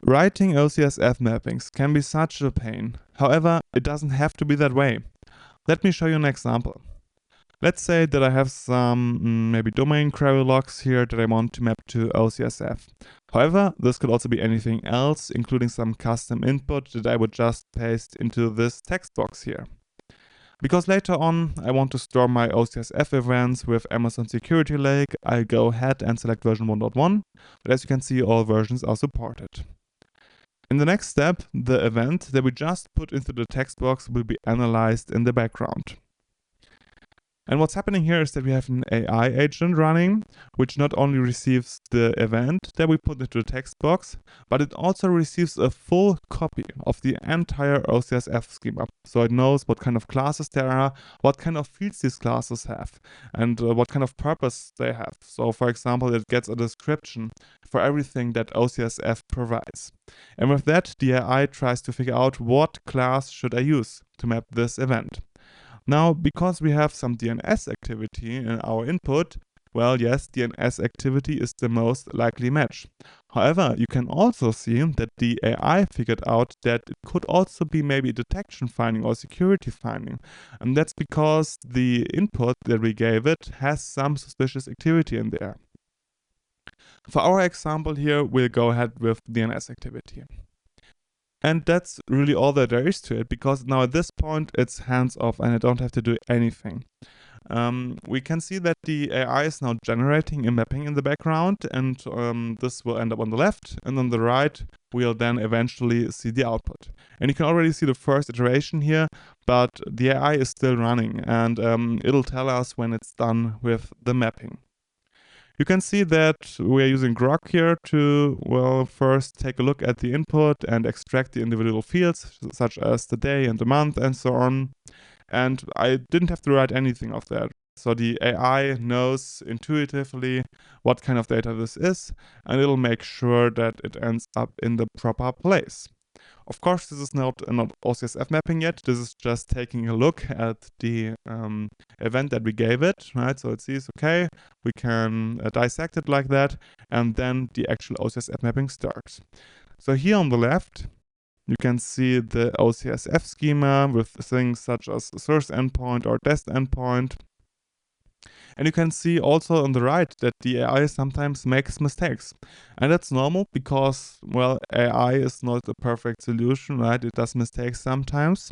Writing OCSF mappings can be such a pain. However, it doesn't have to be that way. Let me show you an example. Let's say that I have some maybe domain query logs here that I want to map to OCSF. However, this could also be anything else, including some custom input that I would just paste into this text box here. Because later on I want to store my OCSF events with Amazon Security Lake, I'll go ahead and select version 1.1, but as you can see, all versions are supported. In the next step, the event that we just put into the text box will be analyzed in the background. And what's happening here is that we have an AI agent running, which not only receives the event that we put into the text box, but it also receives a full copy of the entire OCSF schema. So it knows what kind of classes there are, what kind of fields these classes have, and what kind of purpose they have. So for example, it gets a description for everything that OCSF provides. And with that, the AI tries to figure out what class should I use to map this event. Now, because we have some DNS activity in our input, well, yes, DNS activity is the most likely match. However, you can also see that the AI figured out that it could also be maybe detection finding or security finding. And that's because the input that we gave it has some suspicious activity in there. For our example here, we'll go ahead with DNS activity. And that's really all that there is to it, because now at this point it's hands off and I don't have to do anything. We can see that the AI is now generating a mapping in the background, and this will end up on the left, and on the right we'll then eventually see the output. And you can already see the first iteration here, but the AI is still running, and it'll tell us when it's done with the mapping. You can see that we're using Grok here to, well, first take a look at the input and extract the individual fields, such as the day and the month and so on. And I didn't have to write anything of that. So the AI knows intuitively what kind of data this is, and it'll make sure that it ends up in the proper place. Of course, this is not an OCSF mapping yet. This is just taking a look at the event that we gave it, right? So it sees, okay, we can dissect it like that, and then the actual OCSF mapping starts. So here on the left, you can see the OCSF schema with things such as source endpoint or test endpoint. And you can see also on the right that the AI sometimes makes mistakes. And that's normal because, well, AI is not a perfect solution, right? It does mistakes sometimes.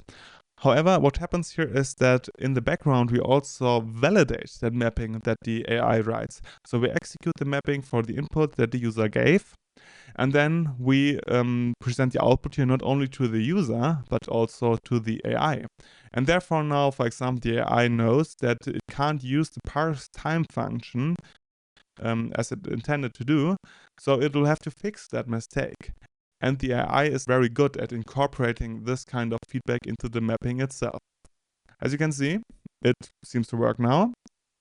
However, what happens here is that in the background, we also validate that mapping that the AI writes. So we execute the mapping for the input that the user gave. And then we present the output here not only to the user, but also to the AI. And therefore now, for example, the AI knows that it can't use the parse time function as it intended to do. So it will have to fix that mistake. And the AI is very good at incorporating this kind of feedback into the mapping itself. As you can see, it seems to work now.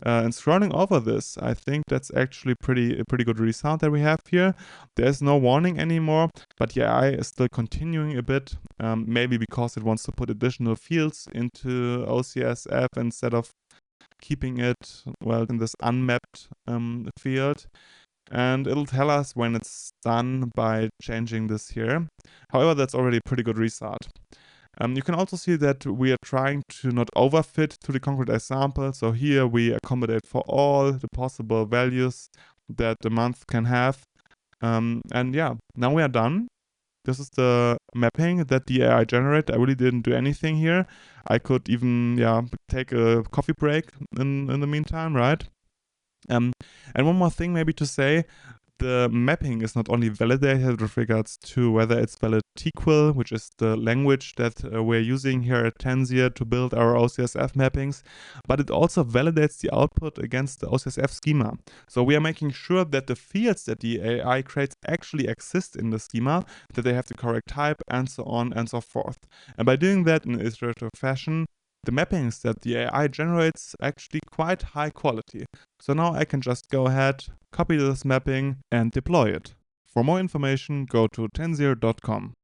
And scrolling over this, I think that's actually a pretty good result that we have here. There's no warning anymore, but the AI is still continuing a bit, maybe because it wants to put additional fields into OCSF instead of keeping it, well, in this unmapped field. And it'll tell us when it's done by changing this here. However, that's already a pretty good result. You can also see that we are trying to not overfit to the concrete example. So here we accommodate for all the possible values that the month can have. And yeah, now we are done. This is the mapping that the AI generated. I really didn't do anything here. I could even, yeah, take a coffee break in the meantime, right? And one more thing maybe to say, the mapping is not only validated with regards to whether it's valid TQL, which is the language that we're using here at Tenzir to build our OCSF mappings, but it also validates the output against the OCSF schema. So we are making sure that the fields that the AI creates actually exist in the schema, that they have the correct type, and so on and so forth. And by doing that in an iterative fashion, the mappings that the AI generates actually quite high quality. So now I can just go ahead, copy this mapping and deploy it. For more information, go to tenzir.com.